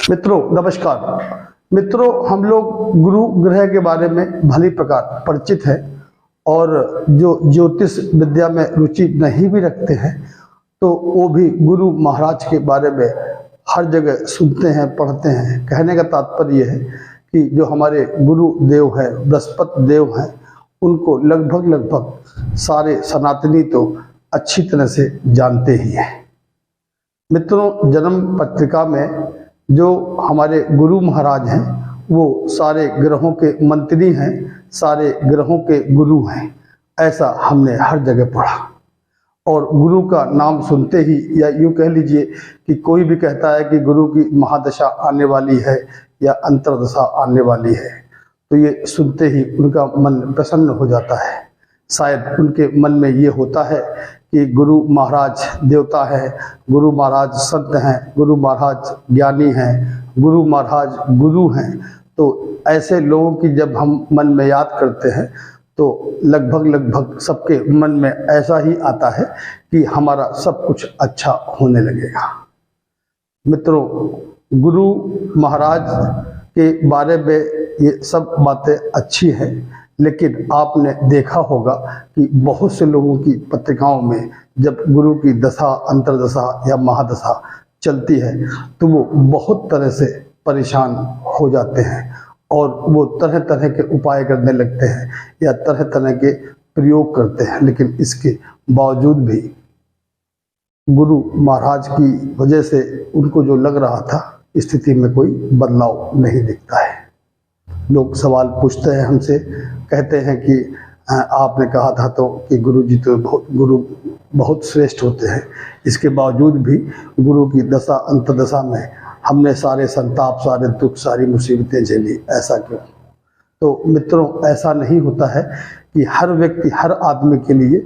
मित्रों नमस्कार। मित्रों, हम लोग गुरु ग्रह के बारे में भली प्रकार परिचित हैं और जो ज्योतिष विद्या में रुचि नहीं भी रखते हैं तो वो भी गुरु महाराज के बारे में हर जगह सुनते हैं, पढ़ते हैं। कहने का तात्पर्य है कि जो हमारे गुरु देव हैं, बृहस्पति देव हैं, उनको लगभग सारे सनातनी तो अच्छी तरह से जानते ही हैं। मित्रों, जन्म पत्रिका में जो हमारे गुरु महाराज हैं वो सारे ग्रहों के मंत्री हैं, सारे ग्रहों के गुरु हैं, ऐसा हमने हर जगह पढ़ा। और गुरु का नाम सुनते ही, या यूँ कह लीजिए कि कोई भी कहता है कि गुरु की महादशा आने वाली है या अंतर्दशा आने वाली है, तो ये सुनते ही उनका मन प्रसन्न हो जाता है। शायद उनके मन में ये होता है कि गुरु महाराज देवता है, गुरु महाराज संत हैं, गुरु महाराज ज्ञानी हैं, गुरु महाराज गुरु हैं। तो ऐसे लोगों की जब हम मन में याद करते हैं तो लगभग सबके मन में ऐसा ही आता है कि हमारा सब कुछ अच्छा होने लगेगा। मित्रों, गुरु महाराज के बारे में ये सब बातें अच्छी हैं, लेकिन आपने देखा होगा कि बहुत से लोगों की पत्रिकाओं में जब गुरु की दशा, अंतर्दशा या महादशा चलती है तो वो बहुत तरह से परेशान हो जाते हैं और वो तरह तरह के उपाय करने लगते हैं या तरह तरह के प्रयोग करते हैं, लेकिन इसके बावजूद भी गुरु महाराज की वजह से उनको जो लग रहा था स्थिति में कोई बदलाव नहीं दिखता है। लोग सवाल पूछते हैं हमसे, कहते हैं कि आपने कहा था तो कि गुरु जी तो गुरु बहुत श्रेष्ठ होते हैं, इसके बावजूद भी गुरु की दशा अंतदशा में हमने सारे संताप, सारे दुख, सारी मुसीबतें झेली, ऐसा क्यों? तो मित्रों, ऐसा नहीं होता है कि हर व्यक्ति, हर आदमी के लिए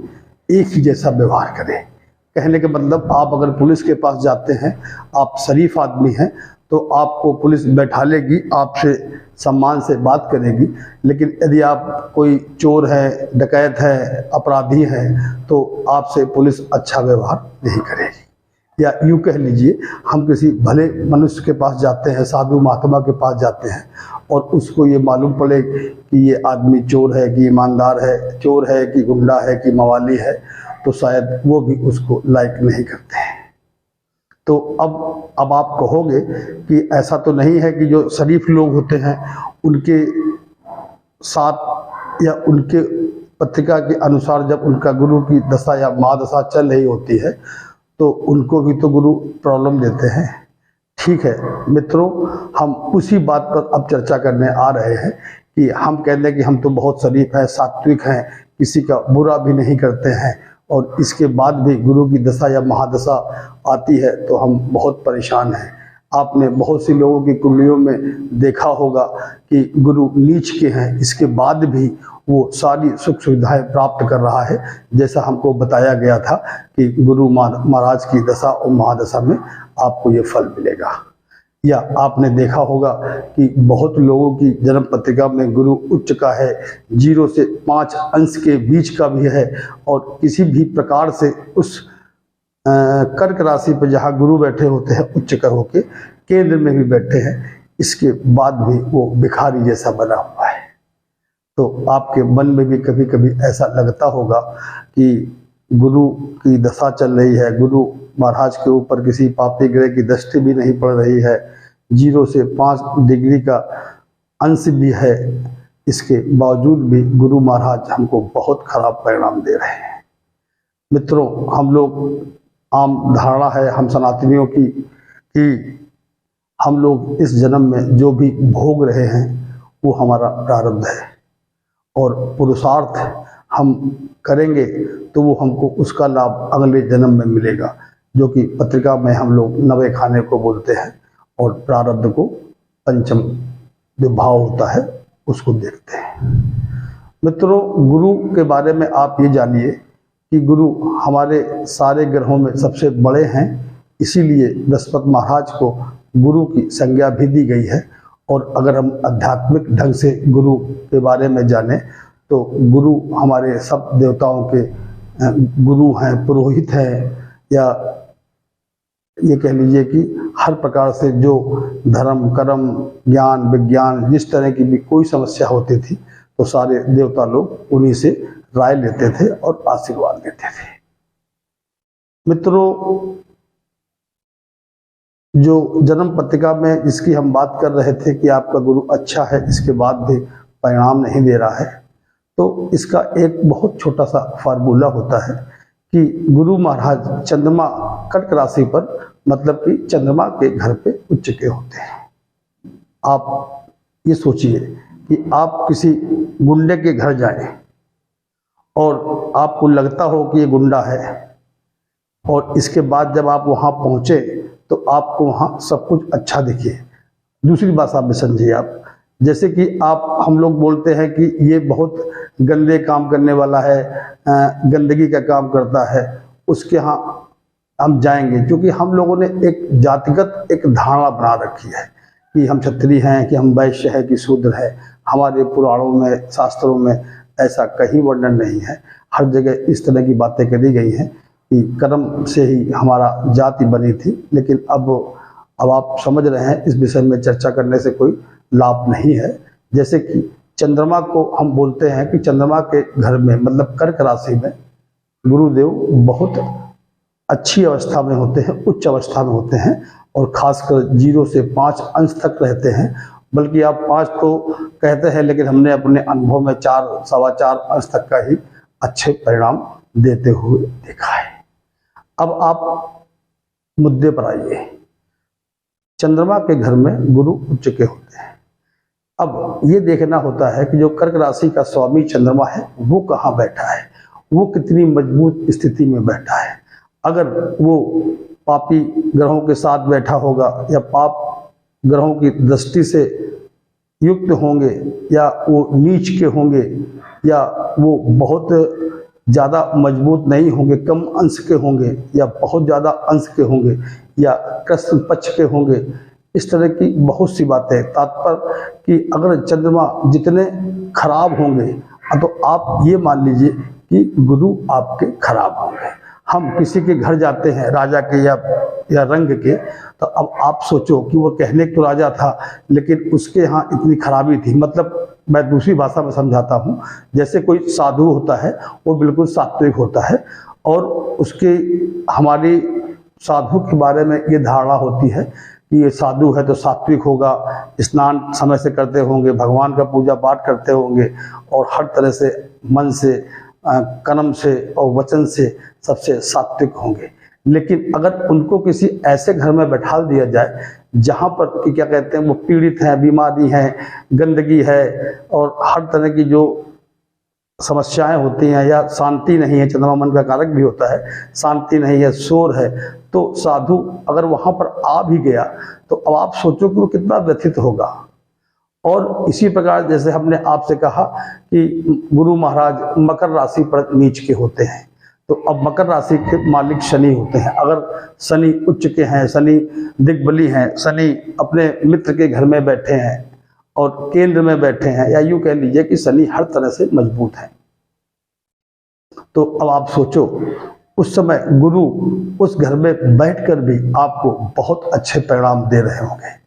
एक ही जैसा व्यवहार करे। कहने के मतलब, आप अगर पुलिस के पास जाते हैं, आप शरीफ आदमी हैं, तो आपको पुलिस बैठा लेगी, आपसे सम्मान से बात करेगी। लेकिन यदि आप कोई चोर है, डकैत है, अपराधी है, तो आपसे पुलिस अच्छा व्यवहार नहीं करेगी। या यूँ कह लीजिए, हम किसी भले मनुष्य के पास जाते हैं, साधु महात्मा के पास जाते हैं, और उसको ये मालूम पड़े कि ये आदमी चोर है कि ईमानदार है, चोर है कि गुंडा है कि मवाली है, तो शायद वो भी उसको लाइक नहीं करते हैं। तो अब आप कहोगे कि ऐसा तो नहीं है कि जो शरीफ लोग होते हैं उनके साथ या उनके पत्रिका के अनुसार जब उनका गुरु की दशा या महादशा चल रही होती है तो उनको भी तो गुरु प्रॉब्लम देते हैं। ठीक है मित्रों, हम उसी बात पर अब चर्चा करने आ रहे हैं कि हम कहते हैं कि हम तो बहुत शरीफ हैं, सात्विक हैं, किसी का बुरा भी नहीं करते हैं, और इसके बाद भी गुरु की दशा या महादशा आती है तो हम बहुत परेशान हैं। आपने बहुत सी लोगों की कुंडलियों में देखा होगा कि गुरु नीच के हैं, इसके बाद भी वो सारी सुख सुविधाएं प्राप्त कर रहा है, जैसा हमको बताया गया था कि गुरु महाराज की दशा और महादशा में आपको ये फल मिलेगा। या आपने देखा होगा कि बहुत लोगों की जन्म पत्रिका में गुरु उच्च का है, 0 से 5 अंश के बीच का भी है, और किसी भी प्रकार से उस कर्क राशि पर जहाँ गुरु बैठे होते हैं उच्च कर होके केंद्र में भी बैठे हैं, इसके बाद भी वो भिखारी जैसा बना हुआ है। तो आपके मन में भी कभी कभी ऐसा लगता होगा कि गुरु की दशा चल रही है, गुरु महाराज के ऊपर किसी पापी ग्रह की दृष्टि भी नहीं पड़ रही है, 0 से 5 डिग्री का अंश भी है, इसके बावजूद भी गुरु महाराज हमको बहुत खराब परिणाम दे रहे हैं। मित्रों, हम लोग आम धारणा है हम सनातनियों की कि हम लोग इस जन्म में जो भी भोग रहे हैं वो हमारा प्रारब्ध है, और पुरुषार्थ हम करेंगे तो वो हमको उसका लाभ अगले जन्म में मिलेगा, जो कि पत्रिका में हम लोग नवे खाने को बोलते हैं, और प्रारब्ध को पंचम जो भाव होता है उसको देखते हैं। मित्रों, गुरु के बारे में आप ये जानिए कि गुरु हमारे सारे ग्रहों में सबसे बड़े हैं, इसीलिए बृहस्पति महाराज को गुरु की संज्ञा भी दी गई है। और अगर हम आध्यात्मिक ढंग से गुरु के बारे में जाने तो गुरु हमारे सब देवताओं के गुरु हैं, पुरोहित हैं, या ये कह लीजिए कि हर प्रकार से जो धर्म कर्म ज्ञान विज्ञान जिस तरह की भी कोई समस्या होती थी तो सारे देवता लोग उन्हीं से राय लेते थे और आशीर्वाद लेते थे। मित्रों, जो जन्म पत्रिका में जिसकी हम बात कर रहे थे कि आपका गुरु अच्छा है, इसके बाद भी परिणाम नहीं दे रहा है, तो इसका एक बहुत छोटा सा फार्मूला होता है कि गुरु महाराज चंद्रमा कर्क राशि पर मतलब कि चंद्रमा के घर पे उच्च के होते हैं। आप ये सोचिए कि आप किसी गुंडे के घर जाएं और आपको लगता हो कि ये गुंडा है, और इसके बाद जब आप वहाँ पहुँचे तो आपको वहाँ सब कुछ अच्छा दिखे। दूसरी भाषा में समझिए आप, जैसे कि हम लोग बोलते हैं कि ये बहुत गंदे काम करने वाला है, गंदगी का काम करता है, उसके यहाँ हम जाएंगे, क्योंकि हम लोगों ने एक जातिगत एक धारणा बना रखी है कि हम क्षत्रिय हैं, कि हम वैश्य हैं, कि शूद्र है। हमारे पुराणों में शास्त्रों में ऐसा कहीं वर्णन नहीं है। हर जगह इस तरह की बातें करी गई हैं कि कर्म से ही हमारा जाति बनी थी। लेकिन अब आप समझ रहे हैं, इस विषय में चर्चा करने से कोई लाभ नहीं है। जैसे कि चंद्रमा को हम बोलते हैं कि चंद्रमा के घर में मतलब कर्क राशि में गुरुदेव बहुत अच्छी अवस्था में होते हैं, उच्च अवस्था में होते हैं, और खासकर 0 से 5 अंश तक रहते हैं। बल्कि आप 5 तो कहते हैं, लेकिन हमने अपने अनुभव में 4 सवा 4 अंश तक का ही अच्छे परिणाम देते हुए देखा है। अब आप मुद्दे पर आइए। चंद्रमा के घर में गुरु उच्च के होते हैं। अब ये देखना होता है कि जो कर्क राशि का स्वामी चंद्रमा है वो कहाँ बैठा है, वो कितनी मजबूत स्थिति में बैठा है। अगर वो पापी ग्रहों के साथ बैठा होगा या पाप ग्रहों की दृष्टि से युक्त होंगे, या वो नीच के होंगे, या वो बहुत ज़्यादा मजबूत नहीं होंगे, कम अंश के होंगे, या बहुत ज़्यादा अंश के होंगे, या कृष्ण पक्ष के होंगे, इस तरह की बहुत सी बातें। तात्पर्य कि अगर चंद्रमा जितने खराब होंगे तो आप ये मान लीजिए कि गुरु आपके खराब होंगे। हम किसी के घर जाते हैं, राजा के या रंग के, तो अब आप सोचो कि वो कहने तो राजा था लेकिन उसके यहाँ इतनी खराबी थी। मतलब मैं दूसरी भाषा में समझाता हूँ, जैसे कोई साधु होता है वो बिल्कुल सात्विक होता है, और उसके हमारी साधु के बारे में ये धारणा होती है कि ये साधु है तो सात्विक होगा, स्नान समय से करते होंगे, भगवान का पूजा पाठ करते होंगे, और हर तरह से मन से कर्म से और वचन से सबसे सात्विक होंगे। लेकिन अगर उनको किसी ऐसे घर में बैठा दिया जाए जहाँ पर कि क्या कहते हैं वो पीड़ित हैं, बीमारी है, गंदगी है, और हर तरह की जो समस्याएं होती हैं, या शांति नहीं है, चंद्रमा मन का कारक भी होता है, शांति नहीं है, शोर है, तो साधु अगर वहाँ पर आ भी गया तो अब आप सोचो कि वो कितना व्यथित होगा। और इसी प्रकार जैसे हमने आपसे कहा कि गुरु महाराज मकर राशि पर नीच के होते हैं, तो अब मकर राशि के मालिक शनि होते हैं। अगर शनि उच्च के हैं, शनि दिग्बली हैं, शनि अपने मित्र के घर में बैठे हैं और केंद्र में बैठे हैं, या यूं कह लीजिए कि शनि हर तरह से मजबूत है, तो अब आप सोचो उस समय गुरु उस घर में बैठकर भी आपको बहुत अच्छे परिणाम दे रहे होंगे।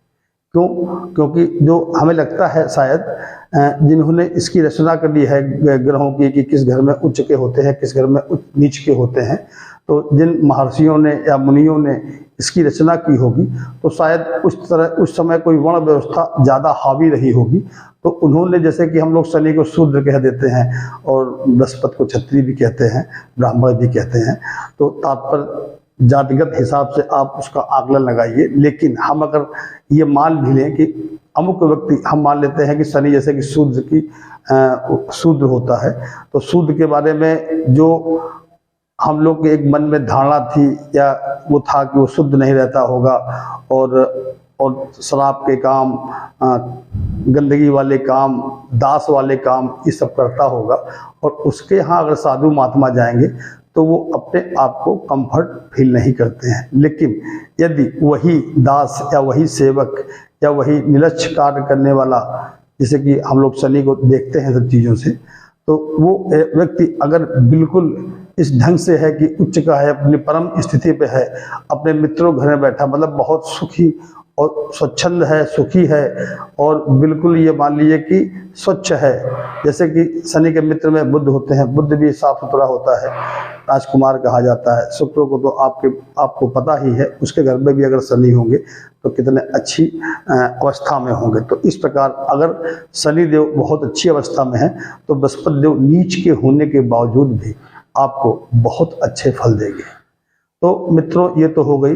क्यों? क्योंकि जो हमें लगता है शायद जिन्होंने इसकी रचना कर ली है ग्रहों की कि किस घर में उच्च के होते हैं, किस घर में नीच के होते हैं, तो जिन महर्षियों ने या मुनियों ने इसकी रचना की होगी तो शायद उस समय कोई वर्ण व्यवस्था ज़्यादा हावी रही होगी, तो उन्होंने जैसे कि हम लोग शनि को शूद्र कह देते हैं और बृहस्पति को क्षत्रिय भी कहते हैं, ब्राह्मण भी कहते हैं, तो तात्पर्य जातिगत हिसाब से आप उसका आकलन लगाइए। लेकिन हम अगर ये मान भी लें कि अमुक व्यक्ति, हम मान लेते हैं कि शनि जैसे कि शूद्र होता है, तो शूद्र के बारे में जो हम लोग के एक मन में धारणा थी या वो था कि वो शुद्ध नहीं रहता होगा और शराब के काम, गंदगी वाले काम, दास वाले काम ये सब करता होगा, और उसके यहाँ अगर साधु महात्मा जाएंगे तो वो अपने आप को कंफर्ट फील नहीं करते हैं। लेकिन यदि वही दास या वही सेवक या वही निलच्छ कार्य करने वाला, जैसे कि हम लोग शनि को देखते हैं सब चीज़ों से, तो वो व्यक्ति अगर बिल्कुल इस ढंग से है कि उच्च का है, अपनी परम स्थिति पे है, अपने मित्रों घर में बैठा, मतलब बहुत सुखी और स्वच्छंद है, सुखी है, और बिल्कुल ये मान लीजिए कि स्वच्छ है। जैसे कि शनि के मित्र में बुध होते हैं, बुध भी साफ सुथरा होता है, राजकुमार कहा जाता है। शुक्र को तो आपको पता ही है, उसके घर में भी अगर शनि होंगे तो कितने अच्छी अवस्था में होंगे। तो इस प्रकार अगर शनि देव बहुत अच्छी अवस्था में है तो बृहस्पति देव नीच के होने के बावजूद भी आपको बहुत अच्छे फल देंगे। तो मित्रों, ये तो हो गई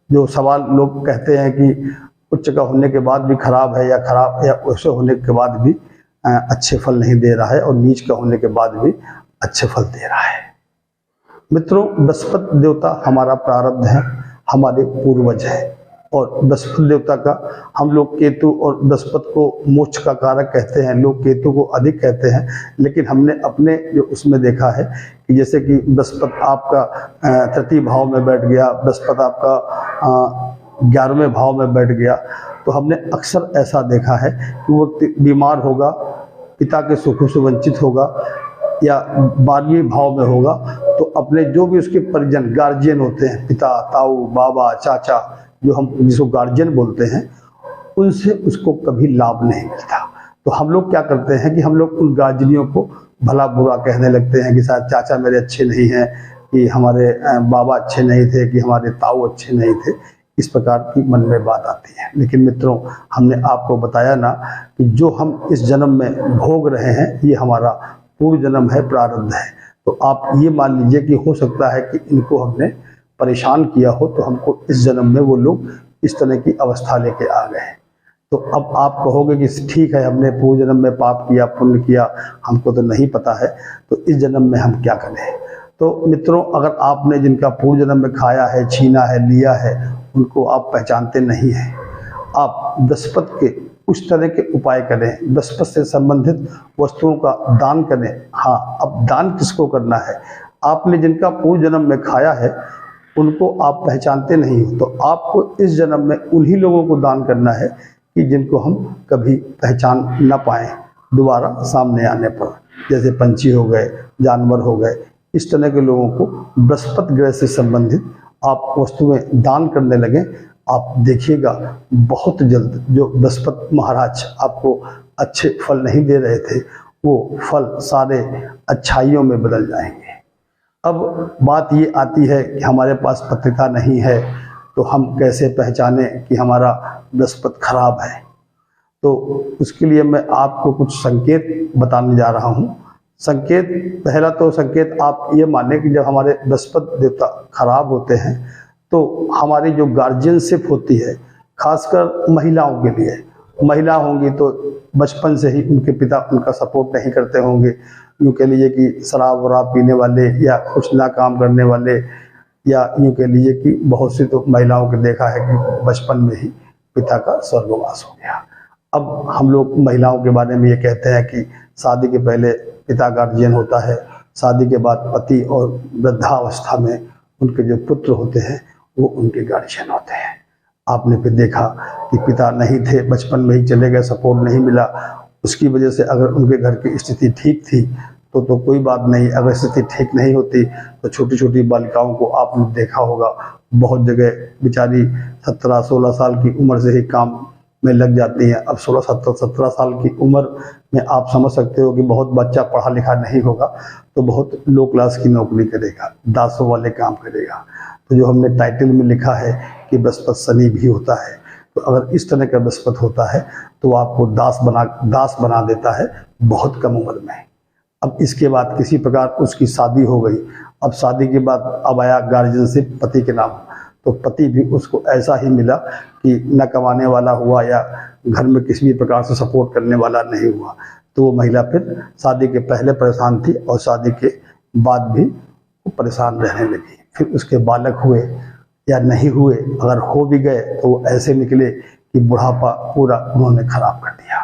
जो सवाल लोग कहते हैं कि उच्च का होने के बाद भी खराब है, या वैसे होने के बाद भी अच्छे फल नहीं दे रहा है, और नीच का होने के बाद भी अच्छे फल दे रहा है। मित्रों, बृहस्पति देवता हमारा प्रारब्ध है, हमारे पूर्वज है, और बृहस्पति देवता का हम लोग केतु और बृहस्पति को मोक्ष का कारक कहते हैं, लोग केतु को अधिक कहते हैं, लेकिन हमने अपने जो उसमें देखा है कि जैसे कि बृहस्पति आपका तृतीय भाव में बैठ गया, बृहस्पति आपका 11वें भाव में बैठ गया, तो हमने अक्सर ऐसा देखा है कि वो बीमार होगा, पिता के सुखों से वंचित होगा, या 12वें भाव में होगा, तो अपने जो भी उसके परिजन गार्जियन होते हैं, पिता, ताऊ, बाबा, चाचा, जो हम जिसको गार्जियन बोलते हैं, उनसे उसको कभी लाभ नहीं मिलता। तो हम लोग क्या करते हैं कि हम लोग उन गार्जियनियों को भला बुरा कहने लगते हैं कि शायद चाचा मेरे अच्छे नहीं हैं, कि हमारे बाबा अच्छे नहीं थे, कि हमारे ताऊ अच्छे नहीं थे। इस प्रकार की मन में बात आती है। लेकिन मित्रों, हमने आपको बताया ना कि जो हम इस जन्म में भोग रहे हैं ये हमारा पूर्व जन्म है, प्रारब्ध है। तो आप ये मान लीजिए कि हो सकता है कि इनको हमने परेशान किया हो, तो हमको इस जन्म में वो लोग इस तरह की अवस्था लेके आ गए। तो अब आप कहोगे कि ठीक है, हमने पूर्व जन्म में पाप किया, पुण्य किया, हमको तो नहीं पता है, तो इस जन्म में हम क्या करें। तो मित्रों, अगर आपने जिनका पूर्व जन्म में खाया है, छीना है, लिया है, उनको आप पहचानते नहीं हैं, आप बृहस्पति के उस तरह के उपाय करें, बृहस्पति से संबंधित वस्तुओं का दान करें। हाँ, अब दान किसको करना है, आपने जिनका पूर्व जन्म में खाया है उनको आप पहचानते नहीं हो, तो आपको इस जन्म में उन्हीं लोगों को दान करना है कि जिनको हम कभी पहचान न पाएँ दोबारा सामने आने पर। जैसे पंछी हो गए, जानवर हो गए, इस तरह के लोगों को बृहस्पति ग्रह से संबंधित आप वस्तुएं दान करने लगें। आप देखिएगा बहुत जल्द जो बृहस्पति महाराज आपको अच्छे फल नहीं दे रहे थे, वो फल सारे अच्छाइयों में बदल जाएंगे। अब बात ये आती है कि हमारे पास पत्रिका नहीं है, तो हम कैसे पहचाने कि हमारा बृहस्पति खराब है। तो उसके लिए मैं आपको कुछ संकेत बताने जा रहा हूँ। संकेत, पहला तो संकेत आप ये माने कि जब हमारे बृहस्पति देवता खराब होते हैं तो हमारी जो गार्जियनशिप होती है, खासकर महिलाओं के लिए, महिला होंगी तो बचपन से ही उनके पिता उनका सपोर्ट नहीं करते होंगे, यूँ कह लीजिए कि शराब वराब पीने वाले या कुछ ना काम करने वाले, या यूँ कह लीजिए कि बहुत सी तो महिलाओं के देखा है कि बचपन में ही पिता का स्वर्गवास हो गया। अब हम लोग महिलाओं के बारे में ये कहते हैं कि शादी के पहले पिता गार्जियन होता है, शादी के बाद पति, और वृद्धावस्था में उनके जो पुत्र होते हैं वो उनके गार्जियन होते हैं। आपने फिर देखा कि पिता नहीं थे, बचपन में ही चले गए, सपोर्ट नहीं मिला, उसकी वजह से अगर उनके घर की स्थिति ठीक थी तो कोई बात नहीं, अगर स्थिति ठीक नहीं होती तो छोटी छोटी बालिकाओं को आपने देखा होगा, बहुत जगह बेचारी 17-16 साल की उम्र से ही काम में लग जाती हैं। अब 16-17 साल की उम्र में आप समझ सकते हो कि बहुत बच्चा पढ़ा लिखा नहीं होगा तो बहुत लो क्लास की नौकरी करेगा, दासों वाले काम करेगा। तो जो हमने टाइटल में लिखा है कि बृहस्पति शनि भी होता है, तो अगर इस तरह का बृहस्पति होता है तो आपको दास बना देता है बहुत कम उम्र में। अब इसके बाद किसी प्रकार उसकी शादी हो गई, अब शादी के बाद अब आया गार्जियनशिप पति के नाम, तो पति भी उसको ऐसा ही मिला कि न कमाने वाला हुआ या घर में किसी भी प्रकार से सपोर्ट करने वाला नहीं हुआ। तो वो महिला फिर शादी के पहले परेशान थी और शादी के बाद भी वो परेशान रहने लगी। फिर उसके बालक हुए या नहीं हुए, अगर हो भी गए तो वो ऐसे निकले कि बुढ़ापा पूरा उन्होंने खराब कर दिया।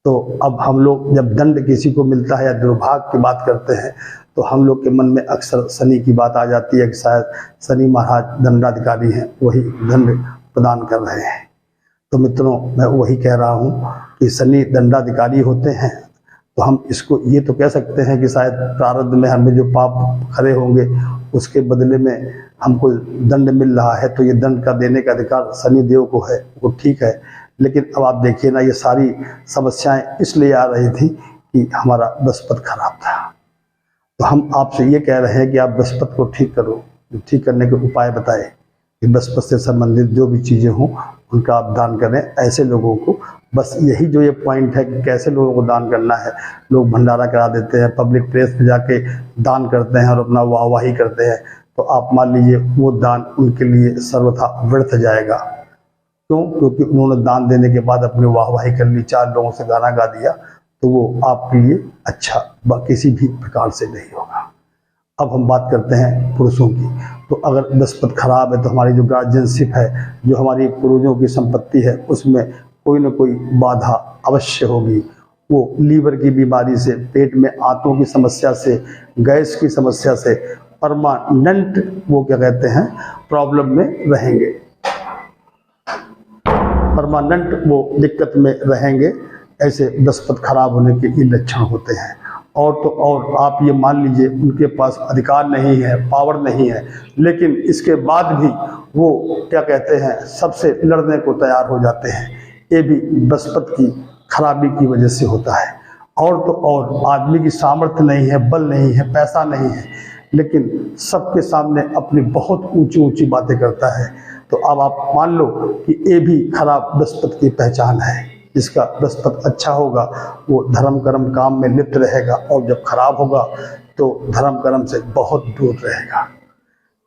तो अब हम लोग जब दंड किसी को मिलता है या दुर्भाग्य की बात करते हैं तो हम लोग के मन में अक्सर शनि की बात आ जाती है कि शायद शनि महाराज दंडाधिकारी हैं, वही दंड प्रदान कर रहे हैं। तो मित्रों, मैं वही कह रहा हूँ कि शनि दंडाधिकारी होते हैं, तो हम इसको ये तो कह सकते हैं कि शायद प्रारब्ध में हमें जो पाप खड़े होंगे उसके बदले में हमको दंड मिल रहा है, तो ये दंड का देने का अधिकार शनि देव को है, वो ठीक है। लेकिन अब आप देखिए ना, ये सारी समस्याएं इसलिए आ रही थी कि हमारा बृहस्पति खराब था। तो हम आपसे ये कह रहे हैं कि आप बृहस्पति को ठीक करो, ठीक करने के उपाय बताए कि बृहस्पति से संबंधित जो भी चीज़ें हों उनका आप दान करें ऐसे लोगों को। बस यही जो ये पॉइंट है कि कैसे लोगों को दान करना है। लोग भंडारा करा देते हैं, पब्लिक प्लेस में जाके दान करते हैं और अपना वाहवाही करते हैं, तो आप मान लीजिए वो दान उनके लिए सर्वथा व्यर्थ जाएगा। क्यों? क्योंकि उन्होंने दान देने के बाद अपनी वाहवाही कर ली, 4 लोगों से गाना गा दिया, तो वो आपके लिए अच्छा किसी भी प्रकार से नहीं होगा। अब हम बात करते हैं पुरुषों की। तो अगर बृहस्पति खराब है तो हमारी जो गार्जियनशिप है, जो हमारी पूर्वजों की संपत्ति है, उसमें कोई न कोई बाधा अवश्य होगी। वो लीवर की बीमारी से, पेट में आंतों की समस्या से, गैस की समस्या से परमानेंट वो क्या कहते हैं प्रॉब्लम में रहेंगे, परमानेंट वो दिक्कत में रहेंगे। ऐसे बृहस्पति खराब होने के ये लक्षण होते हैं। और तो और आप ये मान लीजिए उनके पास अधिकार नहीं है, पावर नहीं है, लेकिन इसके बाद भी वो क्या कहते हैं सबसे लड़ने को तैयार हो जाते हैं। ये भी बृहस्पति की खराबी की वजह से होता है। और तो और आदमी की सामर्थ्य नहीं है, बल नहीं है, पैसा नहीं है, लेकिन सबके सामने अपनी बहुत ऊंची ऊंची बातें करता है। तो अब आप मान लो कि ये भी खराब बृहस्पति की पहचान है। जिसका बृहस्पति अच्छा होगा वो धर्म कर्म काम में लिप्त रहेगा, और जब खराब होगा तो धर्म कर्म से बहुत दूर रहेगा।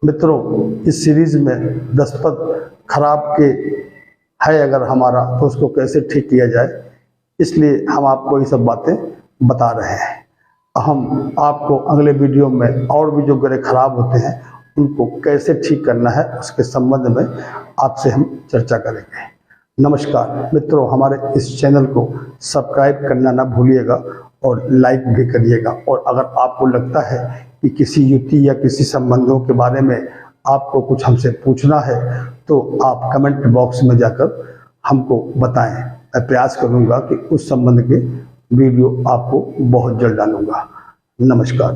मित्रों, इस सीरीज में बृहस्पति खराब के है अगर हमारा, तो उसको कैसे ठीक किया जाए, इसलिए हम आपको ये सब बातें बता रहे हैं। हम आपको अगले वीडियो में और भी जो ग्रह खराब होते हैं उनको कैसे ठीक करना है उसके संबंध में आपसे हम चर्चा करेंगे। नमस्कार मित्रों, हमारे इस चैनल को सब्सक्राइब करना ना भूलिएगा और लाइक भी करिएगा। और अगर आपको लगता है कि किसी युति या किसी संबंधों के बारे में आपको कुछ हमसे पूछना है तो आप कमेंट बॉक्स में जाकर हमको बताएं। मैं प्रयास करूंगा कि उस संबंध के वीडियो आपको बहुत जल्द डालूंगा। नमस्कार।